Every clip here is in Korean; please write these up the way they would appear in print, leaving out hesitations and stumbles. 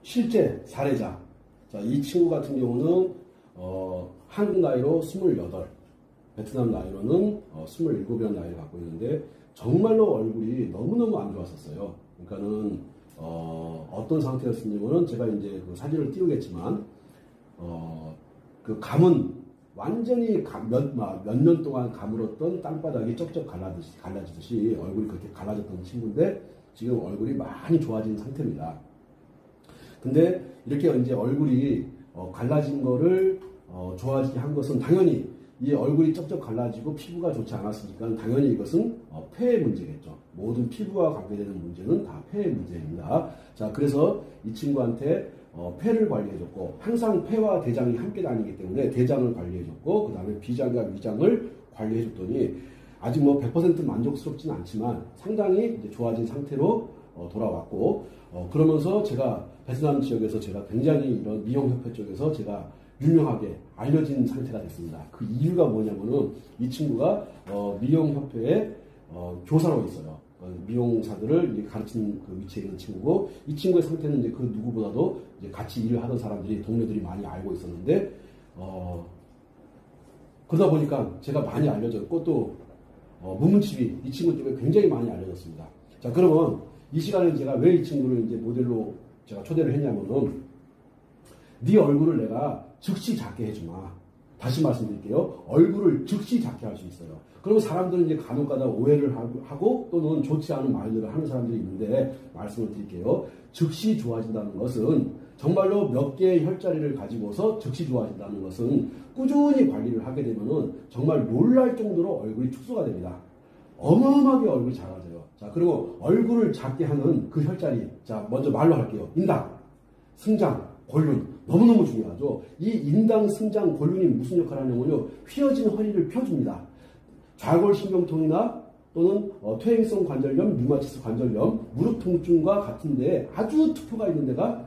실제 사례자. 자, 이 친구 같은 경우는 한국 나이로 28, 베트남 나이로는 27이라는 나이를 갖고 있는데 정말로 얼굴이 너무너무 안 좋았었어요. 그러니까는 어떤 상태였었냐면은 제가 이제 그 사진을 띄우겠지만 그 감은 완전히 몇 년 동안 가물었던 땅바닥이 쩍쩍 갈라지듯이 얼굴이 그렇게 갈라졌던 친구인데 지금 얼굴이 많이 좋아진 상태입니다. 근데 이렇게 이제 얼굴이 갈라진 거를 좋아지게 한 것은 당연히 이 얼굴이 쩍쩍 갈라지고 피부가 좋지 않았으니까 당연히 이것은 폐의 문제겠죠. 모든 피부와 관계되는 문제는 다 폐의 문제입니다. 자, 그래서 이 친구한테 폐를 관리해줬고 항상 폐와 대장이 함께 다니기 때문에 대장을 관리해줬고 그 다음에 비장과 위장을 관리해줬더니 아직 뭐 100% 만족스럽지는 않지만 상당히 이제 좋아진 상태로 돌아왔고 그러면서 제가 베트남 지역에서 제가 굉장히 이런 미용협회 쪽에서 제가 유명하게 알려진 상태가 됐습니다. 그 이유가 뭐냐면은 이 친구가 미용협회에 교사로 있어요. 미용사들을 이제 가르치는 그 위치에 있는 친구고 이 친구의 상태는 이제 그 누구보다도 이제 같이 일을 하던 사람들이 동료들이 많이 알고 있었는데 그러다 보니까 제가 많이 알려졌고 또 문문칩이 이 친구 때문에 굉장히 많이 알려졌습니다. 자, 그러면 이 시간에 제가 왜 이 친구를 이제 모델로 제가 초대를 했냐면은 네 얼굴을 내가 즉시 작게 해주마. 다시 말씀드릴게요. 얼굴을 즉시 작게 할 수 있어요. 그러면 사람들은 이제 간혹가다 오해를 하고 또는 좋지 않은 말들을 하는 사람들이 있는데 말씀을 드릴게요. 즉시 좋아진다는 것은 정말로 몇 개의 혈자리를 가지고서 즉시 좋아진다는 것은 꾸준히 관리를 하게 되면은 정말 놀랄 정도로 얼굴이 축소가 됩니다. 어마어마하게 얼굴이 작아져요. 자, 그리고 얼굴을 작게 하는 그 혈자리. 자, 먼저 말로 할게요. 인당, 승장, 골륜. 너무너무 중요하죠. 이 인당, 승장, 골륜이 무슨 역할을 하냐면요. 휘어진 허리를 펴줍니다. 좌골신경통이나 또는 퇴행성 관절염, 류마티스 관절염, 무릎 통증과 같은데 아주 투표가 있는 데가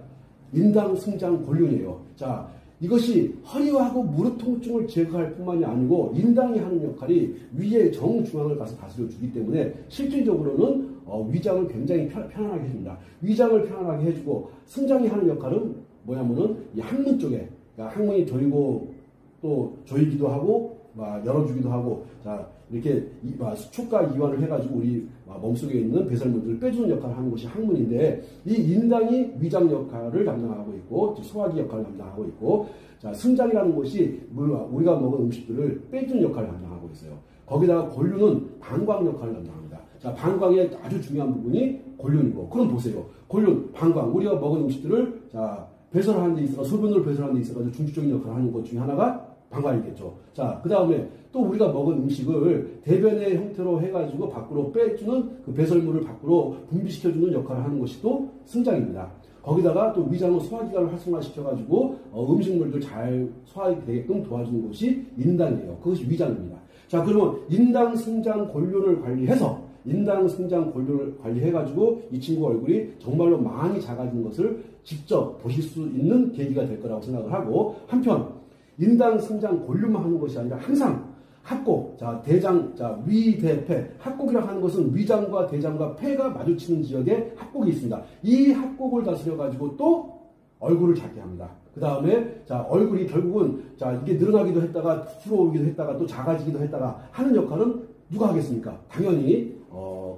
인당, 승장, 골륜이에요. 자, 이것이 허리하고 무릎 통증을 제거할 뿐만이 아니고 인당이 하는 역할이 위의 정중앙을 가서 다스려 주기 때문에 실질적으로는 위장을 굉장히 편안하게 해줍니다. 위장을 편안하게 해주고 승장이 하는 역할은 뭐냐면은 이 항문 쪽에 그러니까 항문이 조이고 또 조이기도 하고 열어주기도 하고 자 이렇게 수축과 이완을 해가지고 우리 몸속에 있는 배설물들을 빼주는 역할을 하는 것이 항문인데 이 인당이 위장 역할을 담당하고 있고 소화기 역할을 담당하고 있고 자 승장이라는 것이 우리가 먹은 음식들을 빼주는 역할을 담당하고 있어요. 거기다가 골륜은 방광 역할을 담당합니다. 자 방광의 아주 중요한 부분이 골륜이고 그럼 보세요. 골륜, 방광 우리가 먹은 음식들을 자 배설하는 데 있어서 소변으로 배설하는 데 있어서 중추적인 역할을 하는 것 중에 하나가 방광이겠죠. 자, 그 다음에 또 우리가 먹은 음식을 대변의 형태로 해가지고 밖으로 빼주는 그 배설물을 밖으로 분비시켜주는 역할을 하는 것이 또 승장입니다. 거기다가 또 위장은 소화기관을 활성화시켜가지고 음식물들 잘 소화하게 되게끔 도와주는 것이 인당이에요. 그것이 위장입니다. 자, 그러면 인당, 승장, 골륜을 관리해서 인당, 승장, 골륜을 관리해가지고 이 친구 얼굴이 정말로 많이 작아진 것을 직접 보실 수 있는 계기가 될 거라고 생각을 하고 한편 인당, 승장, 골륜만 하는 것이 아니라 항상 합곡, 자 대장, 자 위대폐, 합곡이라고 하는 것은 위장과 대장과 폐가 마주치는 지역에 합곡이 있습니다. 이 합곡을 다스려 가지고 또 얼굴을 작게 합니다. 그 다음에 자 얼굴이 결국은 자 이게 늘어나기도 했다가 풀어오기도 했다가 또 작아지기도 했다가 하는 역할은 누가 하겠습니까? 당연히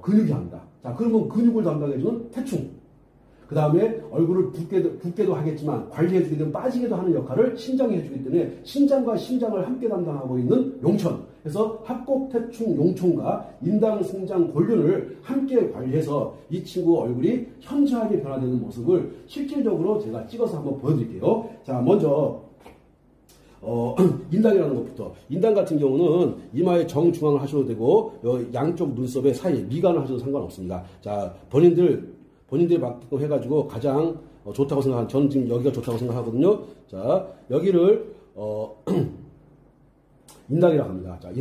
근육이 합니다. 자 그러면 근육을 담당해주는 태충. 그 다음에 얼굴을 붓게도 하겠지만 관리해주게 되면 빠지게도 하는 역할을 신장이 해주기 때문에 신장과 심장을 함께 담당하고 있는 용천. 그래서 합곡, 태충, 용천과 인당, 승장, 골륜을 함께 관리해서 이 친구 얼굴이 현저하게 변화되는 모습을 실질적으로 제가 찍어서 한번 보여드릴게요. 자, 먼저 인당이라는 것부터. 인당 같은 경우는 이마의 정중앙을 하셔도 되고 양쪽 눈썹의 사이 미간을 하셔도 상관없습니다. 자, 본인들이 맡게끔 해가지고 가장 좋다고 생각하는 저는 지금 여기가 좋다고 생각하거든요. 자 여기를 인당이라고 합니다. 자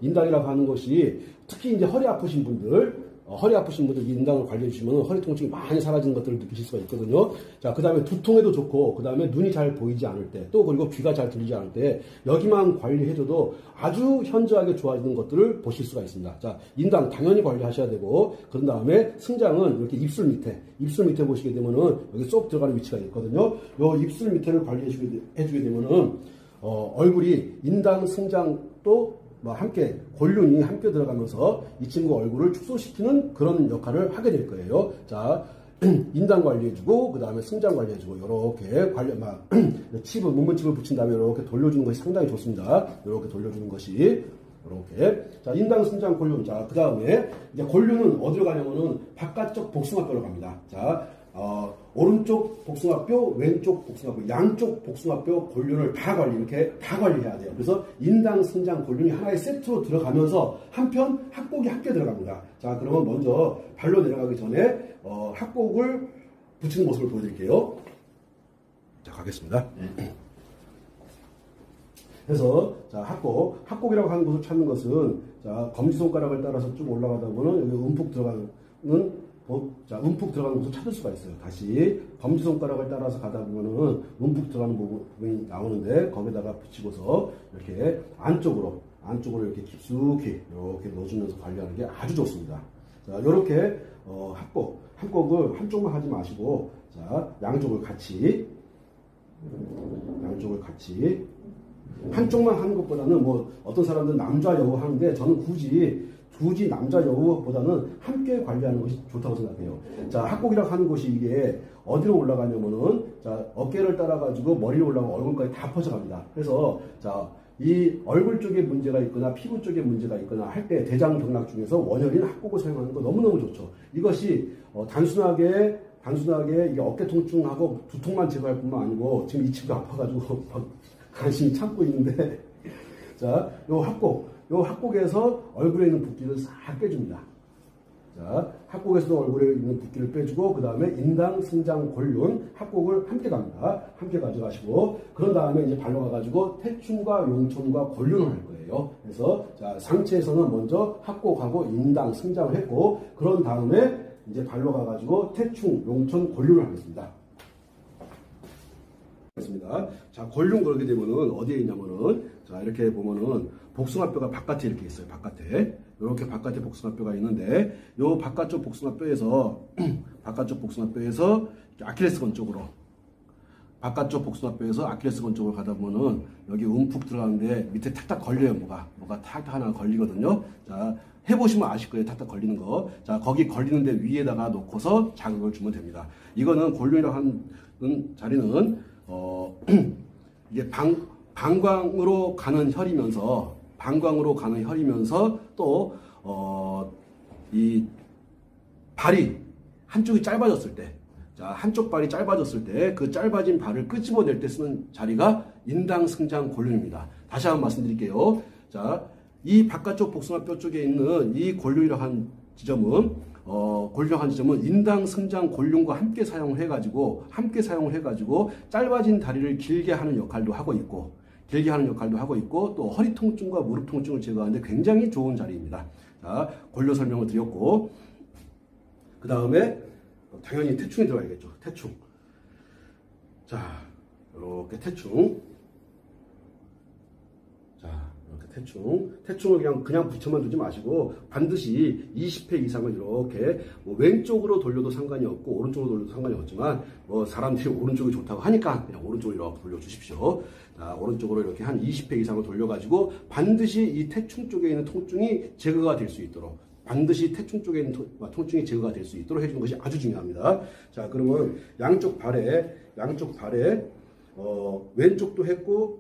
인당이라고 하는 것이 특히 이제 허리 아프신 분들 허리 아프신 분들 이 인당을 관리해 주시면 허리 통증이 많이 사라지는 것들을 느끼실 수가 있거든요. 자, 그 다음에 두통에도 좋고, 그 다음에 눈이 잘 보이지 않을 때, 또 그리고 귀가 잘 들리지 않을 때, 여기만 관리해줘도 아주 현저하게 좋아지는 것들을 보실 수가 있습니다. 자, 인당 당연히 관리하셔야 되고, 그런 다음에 승장은 이렇게 입술 밑에 보시게 되면은 여기 쏙 들어가는 위치가 있거든요. 요 입술 밑에를 관리해주게 되면은, 얼굴이 인당 승장도 함께 골륜이 함께 들어가면서 이 친구 얼굴을 축소시키는 그런 역할을 하게 될 거예요. 자, 인당 관리해주고 그 다음에 승장 관리해주고 이렇게 칩을 문문칩을 붙인 다음에 이렇게 돌려주는 것이 상당히 좋습니다. 이렇게 돌려주는 것이 이렇게. 자, 인당 승장 골륜. 자, 그 다음에 이제 골륜은 어디로 가냐면은 바깥쪽 복숭아뼈로 갑니다. 자, 오른쪽 복숭아뼈, 왼쪽 복숭아뼈, 양쪽 복숭아뼈 골륜을 다 관리해야 돼요. 그래서 인당, 승장, 골륜이 하나의 세트로 들어가면서 한편 합곡이 함께 들어갑니다. 자, 그러면 먼저 발로 내려가기 전에 합곡을 붙이는 모습을 보여드릴게요. 자, 가겠습니다. 그래서 자, 합곡이라고 하는 곳을 찾는 것은 자, 검지손가락을 따라서 쭉 올라가다 보면 여기 움푹 들어가는 곳을 찾을 수가 있어요. 다시 검지손가락을 따라서 가다 보면은 움푹 들어가는 부분이 나오는데 거기다가 붙이고서 이렇게 안쪽으로 이렇게 깊숙이 이렇게 넣어주면서 관리하는 게 아주 좋습니다. 자, 이렇게 합곡을 한쪽만 하지 마시고 자, 양쪽을 같이 한쪽만 하는 것보다는 뭐 어떤 사람들은 남자 여우 하는데 저는 굳이 남자 여우보다는 함께 관리하는 것이 좋다고 생각해요. 자, 합곡이라고 하는 곳이 이게 어디로 올라가냐면은 자, 어깨를 따라가지고 머리로 올라가고 얼굴까지 다 퍼져갑니다. 그래서 자, 이 얼굴 쪽에 문제가 있거나 피부 쪽에 문제가 있거나 할 때 대장경락 중에서 원혈인 합곡을 사용하는 거 너무너무 좋죠. 이것이 단순하게 이게 어깨 통증하고 두통만 제거할 뿐만 아니고 지금 이 친구 아파가지고 간신히 참고 있는데 자, 요 합곡에서 얼굴에 있는 붓기를 싹 빼줍니다. 자, 합곡에서도 얼굴에 있는 붓기를 빼주고 그 다음에 인당, 승장, 골륜 합곡을 함께 갑니다. 함께 가져가시고 그런 다음에 이제 발로 가가지고 태충과 용천과 골륜을 할 거예요. 그래서 자, 상체에서는 먼저 합곡하고 인당, 승장을 했고 그런 다음에 이제 발로 가가지고 태충, 용천, 골륜을 하겠습니다. 자, 골륜 걸게 되면은 어디에 있냐면은 자, 이렇게 보면은 복숭아뼈가 바깥에 이렇게 있어요. 바깥에 이렇게 바깥에 복숭아뼈가 있는데 요 바깥쪽 복숭아뼈에서 아킬레스건 쪽으로 가다 보면은 여기 움푹 들어가는데 밑에 탁탁 걸려요. 뭐가 탁탁 하나 걸리거든요. 자, 해보시면 아실 거예요. 탁탁 걸리는 거. 자, 거기 걸리는데 위에다가 놓고서 자극을 주면 됩니다. 이거는 골륜이라고 하는 자리는 이게 방광으로 가는 혈이면서 또 이 발이 한쪽이 짧아졌을 때, 자, 한쪽 발이 짧아졌을 때 그 짧아진 발을 끄집어낼 때 쓰는 자리가 인당, 승장, 골륜입니다. 다시 한번 말씀드릴게요. 자, 이 바깥쪽 복숭아뼈 쪽에 있는 이 골륜이라고 한 지점은 인당, 승장, 골륜과 함께 사용을 해가지고 짧아진 다리를 길게 하는 역할도 하고 있고 또 허리 통증과 무릎 통증을 제거하는데 굉장히 좋은 자리입니다. 자, 골륜 설명을 드렸고 그 다음에 당연히 태충이 들어가야겠죠. 태충. 자, 이렇게 태충. 자, 이렇게 태충을 그냥 붙여만 두지 마시고 반드시 20회 이상을 이렇게 왼쪽으로 돌려도 상관이 없고 오른쪽으로 돌려도 상관이 없지만 사람들이 오른쪽이 좋다고 하니까 그냥 오른쪽으로 이렇게 돌려주십시오. 자, 오른쪽으로 이렇게 한 20회 이상을 돌려가지고 반드시 이 태충 쪽에 있는 통증이 제거가 될 수 있도록 해주는 것이 아주 중요합니다. 자, 그러면 양쪽 발에 왼쪽도 했고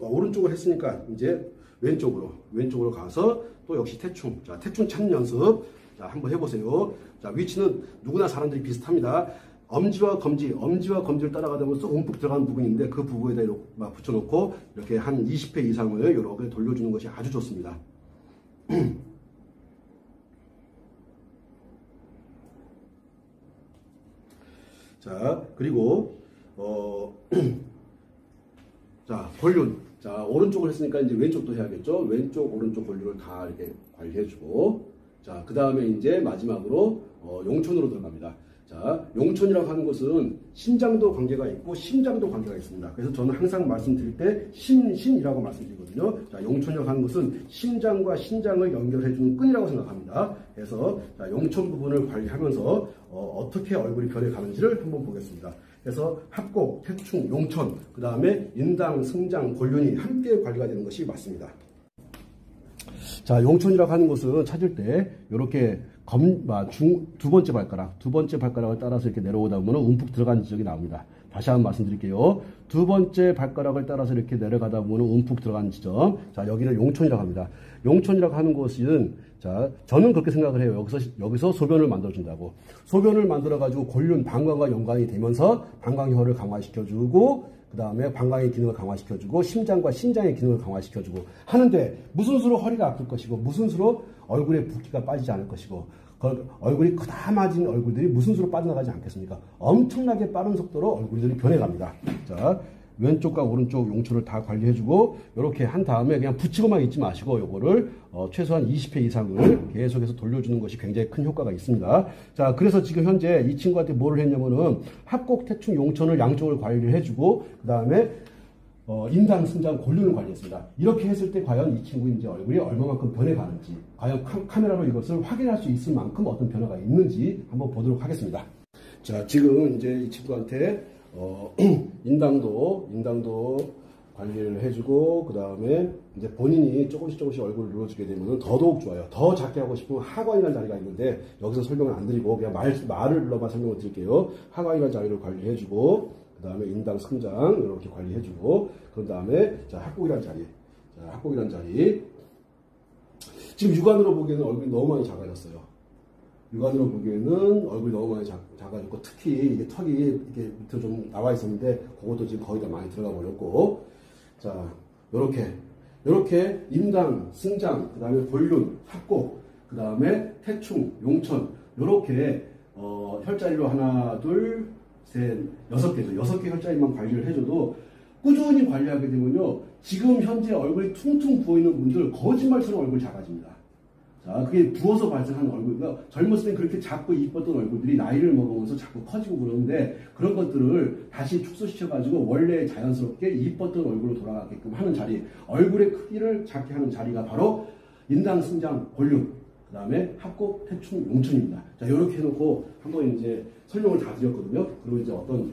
오른쪽을 했으니까 이제 왼쪽으로 가서 또 역시 태충. 자, 태충 찾는 연습. 자, 한번 해보세요. 자, 위치는 누구나 사람들이 비슷합니다. 엄지와 검지를 따라가다 보면 쏙 움푹 들어가는 부분인데 그 부분에다 이렇게 붙여놓고 이렇게 한 20회 이상을 이렇게 돌려주는 것이 아주 좋습니다. 자, 그리고 자, 골륜. 자, 오른쪽을 했으니까 이제 왼쪽도 해야겠죠. 왼쪽, 오른쪽 골륜을 다 이렇게 관리해주고 자, 그 다음에 이제 마지막으로 용촌으로 들어갑니다. 자, 용촌이라고 하는 것은 신장도 관계가 있고 심장도 관계가 있습니다. 그래서 저는 항상 말씀드릴 때 신이라고 말씀드리거든요. 자, 용촌이라고 하는 것은 심장과 신장을 연결해주는 끈이라고 생각합니다. 그래서 자, 용촌 부분을 관리하면서 어떻게 얼굴이 변해가는지를 한번 보겠습니다. 그래서 합곡, 태충, 용촌, 그 다음에 인당, 승장, 골륜이 함께 관리가 되는 것이 맞습니다. 자, 용촌이라고 하는 것은 찾을 때 이렇게 두 번째 발가락을 따라서 이렇게 내려오다 보면 움푹 들어간 지적이 나옵니다. 다시 한번 말씀드릴게요. 두 번째 발가락을 따라서 이렇게 내려가다 보면 움푹 들어간 지점. 자, 여기를 용촌이라고 합니다. 용촌이라고 하는 것은, 자, 저는 그렇게 생각을 해요. 여기서 소변을 만들어준다고. 소변을 만들어가지고 골륜, 방광과 연관이 되면서 방광혈을 강화시켜주고, 그 다음에 방광의 기능을 강화시켜주고 심장과 신장의 기능을 강화시켜주고 하는데 무슨 수로 허리가 아플 것이고 무슨 수로 얼굴에 붓기가 빠지지 않을 것이고 얼굴이 커다마진 얼굴들이 무슨 수로 빠져나가지 않겠습니까? 엄청나게 빠른 속도로 얼굴들이 변해갑니다. 자, 왼쪽과 오른쪽 용촌을 다 관리해주고 이렇게 한 다음에 그냥 붙이고만 있지 마시고 요거를 최소한 20회 이상을 계속해서 돌려주는 것이 굉장히 큰 효과가 있습니다. 자, 그래서 지금 현재 이 친구한테 뭐를 했냐면은 합곡, 태충, 용촌을 양쪽을 관리를 해주고 그 다음에 인당, 승장, 골륜을 관리했습니다. 이렇게 했을 때 과연 이 친구 이제 얼굴이 얼마만큼 변해가는지 과연 카메라로 이것을 확인할 수 있을 만큼 어떤 변화가 있는지 한번 보도록 하겠습니다. 자, 지금 이제 이 친구한테 인당도 관리를 해주고, 그 다음에 이제 본인이 조금씩 얼굴을 눌러주게 되면 더더욱 좋아요. 더 작게 하고 싶으면 하관이라는 자리가 있는데, 여기서 설명을 안 드리고, 그냥 말을 불러만 설명을 드릴게요. 하관이라는 자리를 관리해주고, 그 다음에 인당, 승장, 이렇게 관리해주고, 그 다음에, 자, 합곡이라는 자리. 자, 합곡이라는 자리. 지금 육안으로 보기에는 얼굴이 너무 많이 작아졌어요. 육안으로 보기에는 얼굴이 너무 많이 작아졌고, 특히 이게 턱이 이렇게 밑으로 좀 나와 있었는데, 그것도 지금 거의 다 많이 들어가 버렸고, 자, 요렇게 인당, 승장, 그 다음에 골륜, 합곡, 그 다음에 태충, 용천, 요렇게, 혈자리로 하나, 둘, 셋, 6개죠. 6개 혈자리만 관리를 해줘도 꾸준히 관리하게 되면요, 지금 현재 얼굴이 퉁퉁 부어있는 분들 거짓말처럼 얼굴이 작아집니다. 자, 그게 부어서 발생하는 얼굴이고요. 젊었을 땐 그렇게 작고 이뻤던 얼굴들이 나이를 먹으면서 자꾸 커지고 그러는데 그런 것들을 다시 축소시켜가지고 원래 자연스럽게 이뻤던 얼굴로 돌아가게끔 하는 자리, 얼굴의 크기를 작게 하는 자리가 바로 인당, 승장, 골륜, 그 다음에 합곡, 태충, 용천입니다. 자, 이렇게 해놓고 한번 이제 설명을 다 드렸거든요. 그리고 이제 어떤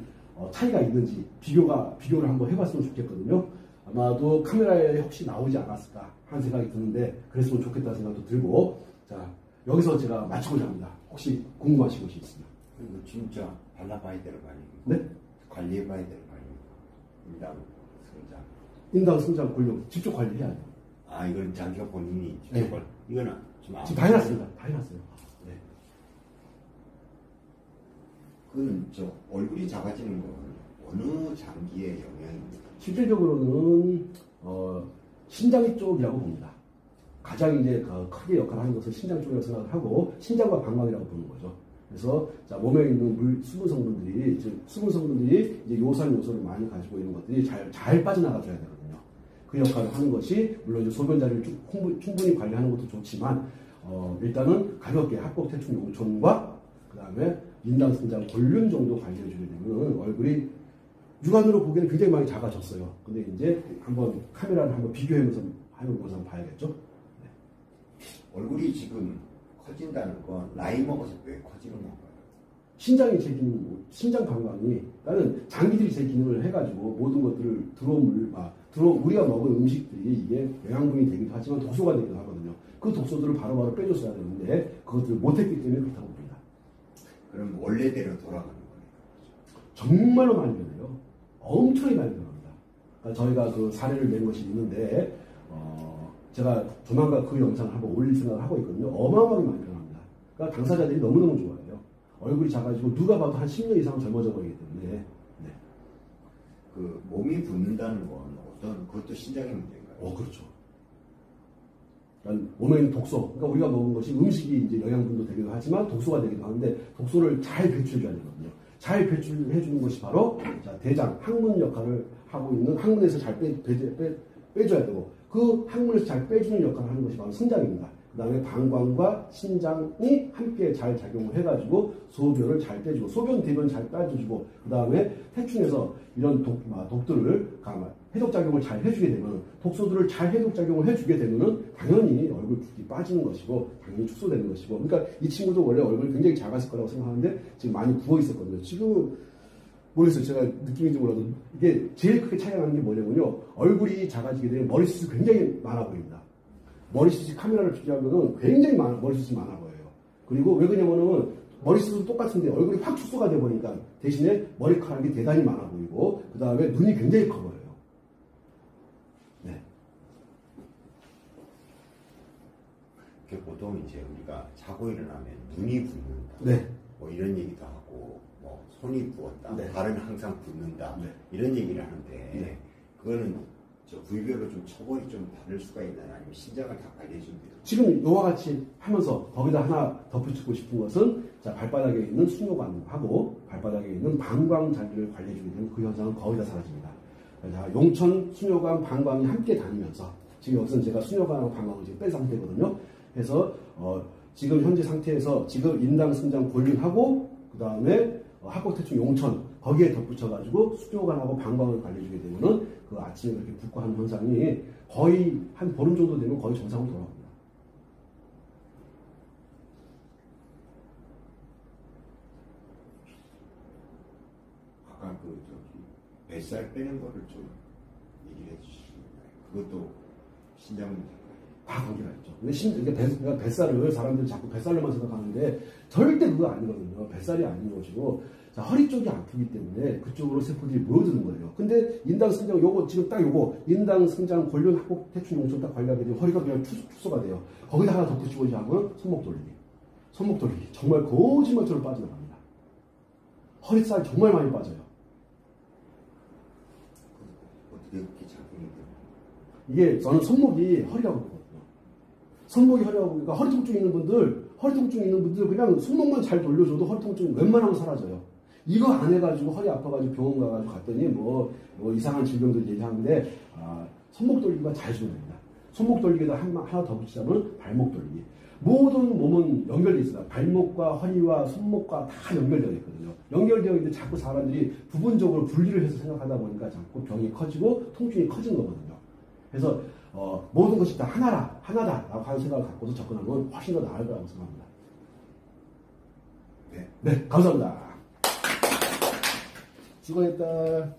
차이가 있는지 비교를 한번 해봤으면 좋겠거든요. 아마도 카메라에 혹시 나오지 않았을까 하는 생각이 드는데 그랬으면 좋겠다는 생각도 들고, 자, 여기서 제가 맞추고자 합니다. 혹시 궁금하신 것이 있습니다. 이거 진짜 발라봐야 될 거 아니에요? 네? 관리해봐야 될 거 아니에요? 인당, 승장. 인당, 승장, 골륜 직접 관리해야 돼요. 아, 이건 자기가 본인이 직접 네. 관리. 이거는 좀 지금 다 해놨습니다. 다 해놨어요. 네. 그건 얼굴이 작아지는 건 어느 장기의 영향입니까? 실질적으로는 신장 쪽이라고 봅니다. 가장 이제 크게 역할을 하는 것은 신장 쪽이라고 생각을 하고 신장과 방광이라고 보는 거죠. 그래서 자, 몸에 있는 수분 성분들이 이제 요산 요소를 많이 가지고 있는 것들이 잘 빠져나가줘야 되거든요. 그 역할을 하는 것이 물론 이제 소변 자리를 충분히 관리하는 것도 좋지만 일단은 가볍게 합곡, 태충, 용촌과 그 다음에 인당, 승장, 골륜 정도 관리해주게 되면 얼굴이 육안으로 보기에는 굉장히 많이 작아졌어요. 근데 이제 한번 카메라를 한번 비교하면서 하는 것을 한번 봐야겠죠. 네. 얼굴이 지금 커진다는 건 나이 먹어서 왜 커지는 건가요? 신장이 제 기능, 신장 방광이, 나는 장기들이 제 기능을 해가지고 모든 것들을 우리가 먹은 음식들이 이게 영양분이 되기도 하지만 독소가 되기도 하거든요. 그 독소들을 바로바로 빼줬어야 되는데 그것들을 못했기 때문에 그렇다고 봅니다. 그럼 원래대로 돌아가는 거예요? 정말로 많이 변해요. 엄청나게 많이 변합니다. 그러니까 저희가 그 사례를 낸 것이 있는데 제가 조만간 그 영상을 한번 올릴 생각을 하고 있거든요. 어마어마하게 많이 변합니다. 그러니까 당사자들이 너무너무 좋아해요. 얼굴이 작아지고 누가 봐도 한 10년 이상 젊어져 버리기 때문에. 네. 그 몸이 붓는다는 건 그것도 신장의 문제인가요? 그렇죠. 그러니까 몸에 있는 독소, 그러니까 우리가 먹은 것이 음식이 이제 영양분도 되기도 하지만 독소가 되기도 하는데 독소를 잘 배출해줘야 되거든요. 잘 배출해주는 것이 바로 대장, 항문 역할을 하고 있는 항문에서 잘 빼줘야 되고 그 항문에서 잘 빼주는 역할을 하는 것이 바로 승장입니다. 그다음에 방광과 신장이 함께 잘 작용을 해가지고 소변을 잘 빼주고 소변 대변 잘 빼주고 그다음에 태충에서 이런 독들을 해독 작용을 잘 해주게 되면 독소들을 잘 해독 작용을 해주게 되면은 당연히 얼굴 붓기 빠지는 것이고 당연히 축소되는 것이고 그러니까 이 친구도 원래 얼굴이 굉장히 작았을 거라고 생각하는데 지금 많이 부어 있었거든요. 지금 모르겠어요. 제가 느낌인지 몰라도 이게 제일 크게 차이가 나는 게 뭐냐면요. 얼굴이 작아지게 되면 머리숱이 굉장히 많아 보입니다. 머리숱이 카메라를 비교하면 굉장히 머리숱이 많아 보여요. 그리고 왜 그러냐면은 머리숱은 똑같은데 얼굴이 확 축소가 돼 버리니까 대신에 머리카락이 대단히 많아 보이고 그 다음에 눈이 굉장히 커 보여요. 네. 보통 이제 우리가 자고 일어나면 눈이 붓는다. 네. 뭐 이런 얘기도 하고 뭐 손이 부었다. 네. 발은 항상 붓는다. 네. 이런 얘기를 하는데 네. 그거는 저 부위별로 좀 처벌이 좀 다를 수가 있나요? 아니면 신장을 다 관리해 주는 게 지금 이와 같이 하면서 거기다 하나 덧붙이고 싶은 것은 자, 발바닥에 있는 수뇨관하고 발바닥에 있는 방광장기를 관리해주게 되면 그 현상은 거의 다 사라집니다. 자, 용천, 수뇨관, 방광이 함께 다니면서 지금 여기서는 제가 수뇨관하고 방광을 지금 뺀 상태거든요. 그래서 지금 현재 상태에서 지금 인당, 승장, 골륜하고 그 다음에 합곡대충 용천 거기에 덧붙여가지고 수뇨관하고 방광을 관리해주게 되면은 그 아침에 그렇게 붓고 하는 현상이 거의 한 보름 정도 되면 거의 정상으로 돌아옵니다. 아까 그 저기 뱃살 빼는 거를 좀 얘기를 해주시나요? 그것도 신장 문제인가요? 다 관계가 있죠. 근데 그러니까 뱃살을 사람들이 자꾸 뱃살로만 생각하는데 절대 그거 아니거든요. 뱃살이 아닌 것이고 자, 허리 쪽이 아프기 때문에 그쪽으로 세포들이 모여드는 거예요. 근데 인당 승장 요거 지금 딱 요거 인당 승장 골륜 합곡 태충 용천 딱 관리하게 되면 허리가 그냥 축소가 돼요. 거기다 하나 덧붙이고 하면 손목 돌리기. 손목 돌리기 정말 거짓말처럼 빠져나갑니다. 허리살 정말 많이 빠져요. 어떻게 그렇게 작용이 돼요? 이게 저는 손목이 허리라고 보거든요. 손목이 허리라고 보니까 허리 통증 있는 분들 그냥 손목만 잘 돌려줘도 허리 통증 웬만하면 사라져요. 이거 안 해가지고 허리 아파가지고 병원 가가지고 갔더니 뭐 이상한 질병들 얘기하는데 손목 돌리기가 잘 좋습니다. 손목 돌리기에다 하나 더 붙이자면 발목 돌리기. 모든 몸은 연결되어 있어요. 발목과 허리와 손목과 다 연결되어 있거든요. 연결되어 있는데 자꾸 사람들이 부분적으로 분리를 해서 생각하다 보니까 자꾸 병이 커지고 통증이 커지는 거거든요. 그래서 모든 것이 다 하나다라고 하는 생각을 갖고서 접근하면 훨씬 더 나을 거라고 생각합니다. 네, 감사합니다. 수고했다.